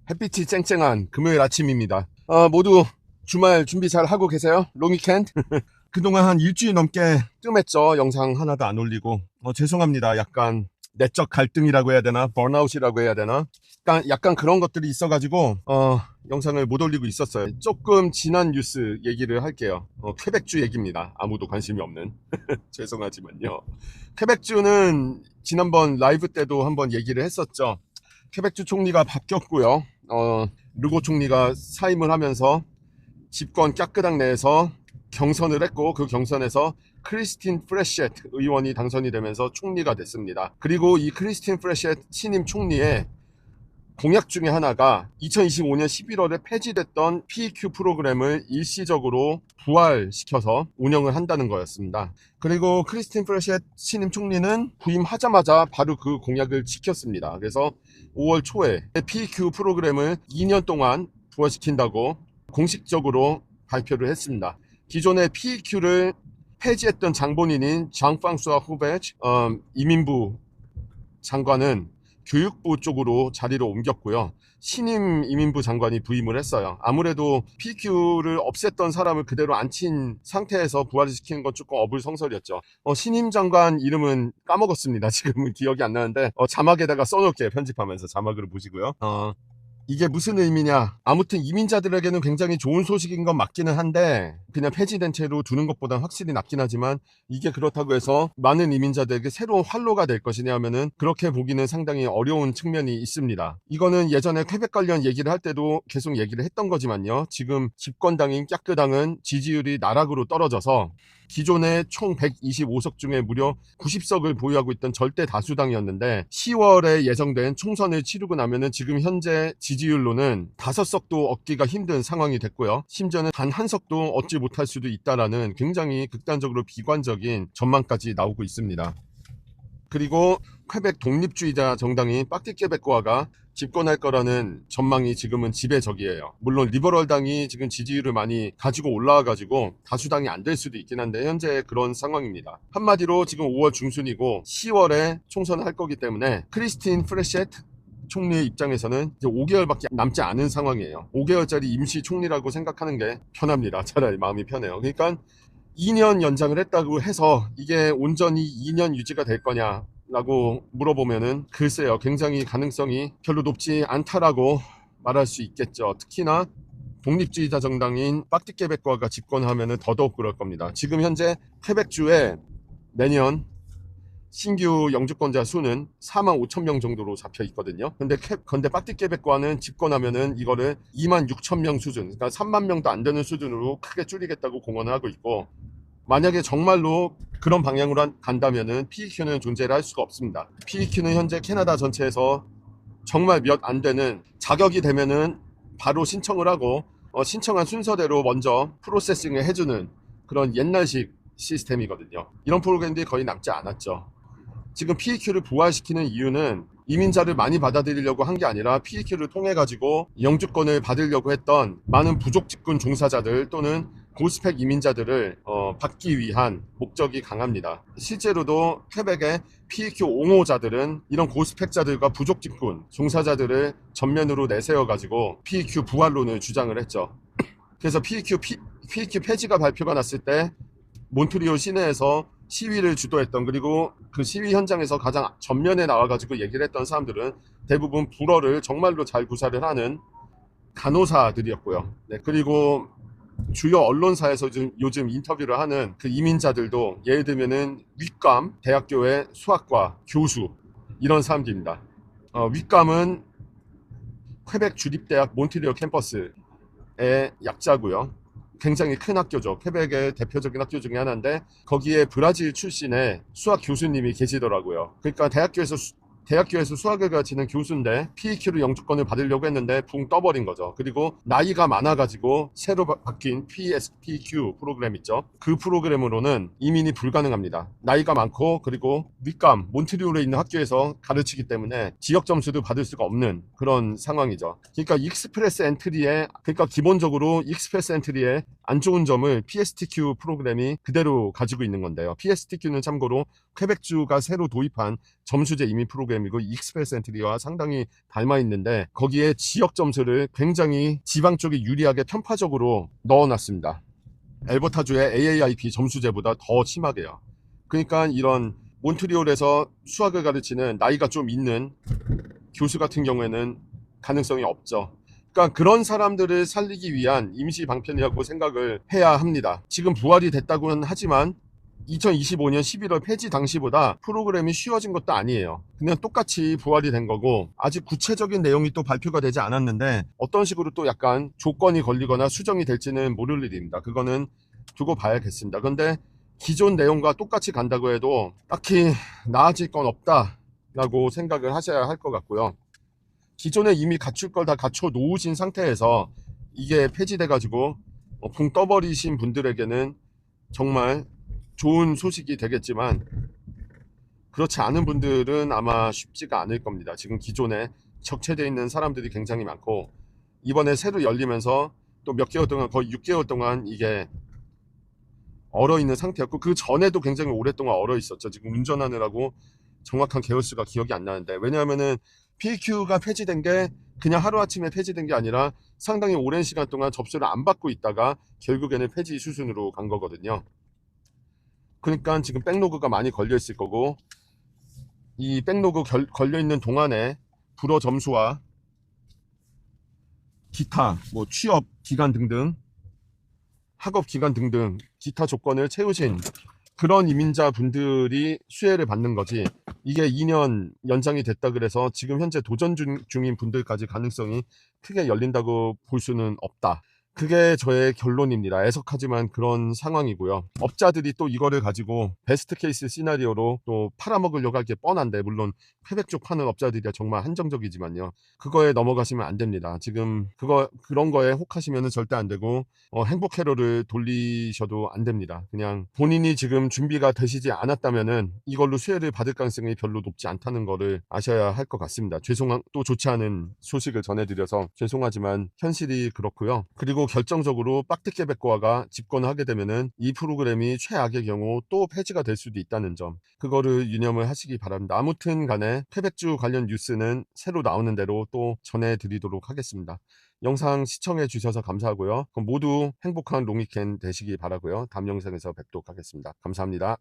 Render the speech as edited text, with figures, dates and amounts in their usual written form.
햇빛이 쨍쨍한 금요일 아침입니다. 모두 주말 준비 잘 하고 계세요? 롱위켄드? 그동안 한 일주일 넘게 뜸했죠. 영상 하나도 안 올리고. 죄송합니다. 약간 내적 갈등이라고 해야 되나? 번아웃이라고 해야 되나? 약간 그런 것들이 있어가지고 영상을 못 올리고 있었어요. 조금 지난 뉴스 얘기를 할게요. 퀘벡주 얘기입니다. 아무도 관심이 없는. 죄송하지만요. 퀘벡주는 지난번 라이브 때도 한번 얘기를 했었죠. 퀘벡주 총리가 바뀌었고요. 르고 총리가 사임을 하면서 집권 까끄당 내에서 경선을 했고, 그 경선에서 크리스틴 프레쳇 의원이 당선이 되면서 총리가 됐습니다. 그리고 이 크리스틴 프레쳇 신임 총리의 공약 중에 하나가 2025년 11월에 폐지됐던 PEQ 프로그램을 일시적으로 부활시켜서 운영을 한다는 거였습니다. 그리고 크리스틴 프레쳇 신임 총리는 부임하자마자 바로 그 공약을 지켰습니다. 그래서 5월 초에 PEQ 프로그램을 2년 동안 부활시킨다고 공식적으로 발표를 했습니다. 기존의 PEQ를 폐지했던 장본인인 장팡수아 후베 이민부 장관은 교육부 쪽으로 자리를 옮겼고요. 신임 이민부 장관이 부임을 했어요. 아무래도 PQ를 없앴던 사람을 그대로 앉힌 상태에서 부활을 시키는 건 조금 어불성설이었죠. 신임 장관 이름은 까먹었습니다. 지금은 기억이 안 나는데 자막에다가 써놓을게요. 편집하면서 자막으로 보시고요. 이게 무슨 의미냐? 아무튼 이민자들에게는 굉장히 좋은 소식인 건 맞기는 한데 그냥 폐지된 채로 두는 것보다 확실히 낫긴 하지만 이게 그렇다고 해서 많은 이민자들에게 새로운 활로가 될 것이냐 하면은 그렇게 보기는 상당히 어려운 측면이 있습니다. 이거는 예전에 퀘벡 관련 얘기를 할 때도 계속 얘기를 했던 거지만요. 지금 집권당인 까끄당은 지지율이 나락으로 떨어져서 기존의 총 125석 중에 무려 90석을 보유하고 있던 절대 다수당이었는데 10월에 예정된 총선을 치르고 나면은 지금 현재 지지율로는 5석도 얻기가 힘든 상황이 됐고요. 심지어는 단 한 석도 얻지 못할 수도 있다라는 굉장히 극단적으로 비관적인 전망까지 나오고 있습니다. 그리고 퀘벡 독립주의자 정당인 파티 퀘베코아가 집권할 거라는 전망이 지금은 지배적이에요. 물론 리버럴당이 지금 지지율을 많이 가지고 올라와가지고 다수당이 안 될 수도 있긴 한데 현재 그런 상황입니다. 한마디로 지금 5월 중순이고 10월에 총선을 할 거기 때문에 크리스틴 프레쳇 총리의 입장에서는 이제 5개월밖에 남지 않은 상황이에요. 5개월짜리 임시 총리라고 생각하는 게 편합니다. 차라리 마음이 편해요. 그러니까 2년 연장을 했다고 해서 이게 온전히 2년 유지가 될 거냐 라고 물어보면은 글쎄요, 굉장히 가능성이 별로 높지 않다라고 말할 수 있겠죠. 특히나 독립주의자 정당인 파티 퀘베코아가 집권하면은 더더욱 그럴 겁니다. 지금 현재 퀘벡주에 내년 신규 영주권자 수는 4만 5천 명 정도로 잡혀 있거든요. 근데 파티 퀘베코아는 집권하면은 이거를 2만 6천 명 수준, 그러니까 3만 명도 안 되는 수준으로 크게 줄이겠다고 공언을 하고 있고, 만약에 정말로 그런 방향으로 간다면은 PEQ는 존재를 할 수가 없습니다. PEQ는 현재 캐나다 전체에서 정말 몇 안 되는, 자격이 되면은 바로 신청을 하고 신청한 순서대로 먼저 프로세싱을 해주는 그런 옛날식 시스템이거든요. 이런 프로그램들이 거의 남지 않았죠. 지금 PEQ를 부활시키는 이유는 이민자를 많이 받아들이려고 한 게 아니라 PEQ를 통해 가지고 영주권을 받으려고 했던 많은 부족 직군 종사자들 또는 고스펙 이민자들을 받기 위한 목적이 강합니다. 실제로도 퀘벡의 PEQ 옹호자들은 이런 고스펙자들과 부족 직군 종사자들을 전면으로 내세워 가지고 PEQ 부활론을 주장을 했죠. 그래서 PEQ 폐지가 발표가 났을 때 몬트리올 시내에서 시위를 주도했던, 그리고 그 시위 현장에서 가장 전면에 나와가지고 얘기를 했던 사람들은 대부분 불어를 정말로 잘 구사를 하는 간호사들이었고요. 네, 그리고 주요 언론사에서 요즘 인터뷰를 하는 그 이민자들도 예를 들면은 윗감 대학교의 수학과 교수, 이런 사람들입니다. 윗감은 퀘벡 주립대학 몬트리올 캠퍼스의 약자고요. 굉장히 큰 학교죠. 퀘벡의 대표적인 학교 중에 하나인데 거기에 브라질 출신의 수학 교수님이 계시더라고요. 그러니까 대학교에서 수학을 가르치는 교수인데 PEQ로 영주권을 받으려고 했는데 붕 떠버린 거죠. 그리고 나이가 많아가지고 새로 바뀐 PSPQ 프로그램 있죠. 그 프로그램으로는 이민이 불가능합니다. 나이가 많고 그리고 윗감 몬트리올에 있는 학교에서 가르치기 때문에 지역 점수도 받을 수가 없는 그런 상황이죠. 그러니까 기본적으로 익스프레스 엔트리의 안 좋은 점을 PSTQ 프로그램이 그대로 가지고 있는 건데요. PSTQ는 참고로 퀘벡주가 새로 도입한 점수제 이민 프로그램 프로그램이고 익스프레스 엔트리와 상당히 닮아 있는데 거기에 지역 점수를 굉장히 지방 쪽에 유리하게 편파적으로 넣어놨습니다. 엘버타주의 AAIP 점수제보다 더 심하게요. 그러니까 이런 몬트리올에서 수학을 가르치는 나이가 좀 있는 교수 같은 경우에는 가능성이 없죠. 그러니까 그런 사람들을 살리기 위한 임시 방편이라고 생각을 해야 합니다. 지금 부활이 됐다고는 하지만 2025년 11월 폐지 당시보다 프로그램이 쉬워진 것도 아니에요. 그냥 똑같이 부활이 된 거고 아직 구체적인 내용이 또 발표가 되지 않았는데 어떤 식으로 또 약간 조건이 걸리거나 수정이 될지는 모를 일입니다. 그거는 두고 봐야겠습니다. 그런데 기존 내용과 똑같이 간다고 해도 딱히 나아질 건 없다라고 생각을 하셔야 할 것 같고요. 기존에 이미 갖출 걸 다 갖춰 놓으신 상태에서 이게 폐지돼 가지고 붕 떠버리신 분들에게는 정말 좋은 소식이 되겠지만 그렇지 않은 분들은 아마 쉽지가 않을 겁니다. 지금 기존에 적체되어 있는 사람들이 굉장히 많고 이번에 새로 열리면서 또 몇 개월 동안 거의 6개월 동안 이게 얼어 있는 상태였고 그 전에도 굉장히 오랫동안 얼어 있었죠. 지금 운전하느라고 정확한 개월수가 기억이 안 나는데 왜냐하면은 PQ가 폐지된 게 그냥 하루아침에 폐지된 게 아니라 상당히 오랜 시간 동안 접수를 안 받고 있다가 결국에는 폐지 수순으로 간 거거든요. 그러니까 지금 백로그가 많이 걸려 있을 거고 이 백로그 걸려 있는 동안에 불어 점수와 기타 뭐 취업 기간 등등 학업 기간 등등 기타 조건을 채우신 그런 이민자 분들이 수혜를 받는 거지 이게 2년 연장이 됐다 그래서 지금 현재 도전 중인 분들까지 가능성이 크게 열린다고 볼 수는 없다. 그게 저의 결론입니다. 애석하지만 그런 상황이고요. 업자들이 또 이거를 가지고 베스트 케이스 시나리오로 또 팔아먹으려고 할 게 뻔한데 물론 쾌백 쪽 파는 업자들이 정말 한정적이지만요. 그거에 넘어가시면 안 됩니다. 지금 그런 거에 혹하시면 절대 안 되고 행복 회로를 돌리셔도 안 됩니다. 그냥 본인이 지금 준비가 되시지 않았다면은 이걸로 수혜를 받을 가능성이 별로 높지 않다는 거를 아셔야 할 것 같습니다. 또 좋지 않은 소식을 전해드려서 죄송하지만 현실이 그렇고요. 그리고 결정적으로 빡득케백과가 집권하게 되면은 이 프로그램이 최악의 경우 또 폐지가 될 수도 있다는 점 그거를 유념을 하시기 바랍니다. 아무튼 간에 쾌백주 관련 뉴스는 새로 나오는 대로 또 전해드리도록 하겠습니다. 영상 시청해 주셔서 감사하고요. 그럼 모두 행복한 롱위켄 되시기 바라고요. 다음 영상에서 뵙도록 하겠습니다. 감사합니다.